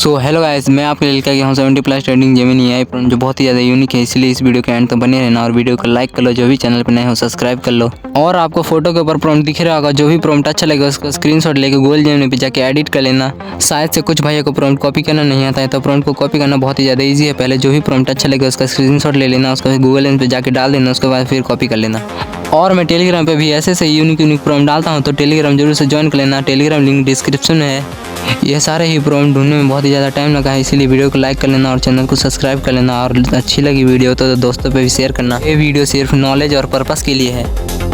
So hello guys, मैं आपके लिए लेकर गया हूँ 70+ ट्रेंडिंग जेमिनी AI प्रो जो बहुत ही ज़्यादा यूनिक है, इसलिए इस वीडियो के एंड तक बने रहना और वीडियो को लाइक कर लो। जो भी चैनल पर नए हो सब्सक्राइब कर लो। और आपको फोटो के ऊपर प्रॉम्प्ट दिख रहा होगा, जो भी प्रॉम्प्ट अच्छा लगेगा उसका स्क्रीनशॉट लेके गूगल जेमिनी पे जाके एडिट कर लेना। शायद से कुछ भाइयों को प्रॉम्प्ट कॉपी करना नहीं आता है, तो प्रॉम्प्ट को कॉपी करना बहुत ही ज़्यादा ईजी है। पहले जो भी प्रॉम्प्ट अच्छा लगेगा उसका स्क्रीनशॉट ले लेना, उसको गूगल जेमिनी पे जाके डाल देना, उसके बाद फिर कॉपी कर लेना। और मैं टेलीग्राम पे भी ऐसे यूनिक प्रॉम्प्ट डालता हूँ, तो टेलीग्राम जरूर से ज्वाइन कर लेना। टेलीग्राम लिंक डिस्क्रिप्शन में है। ये सारे ही प्रॉम्प्ट ढूंढने में बहुत ही ज़्यादा टाइम लगा है, इसीलिए वीडियो को लाइक कर लेना और चैनल को सब्सक्राइब कर लेना। और अच्छी लगी वीडियो तो दोस्तों पे भी शेयर करना। ये वीडियो सिर्फ नॉलेज और पर्पस के लिए है।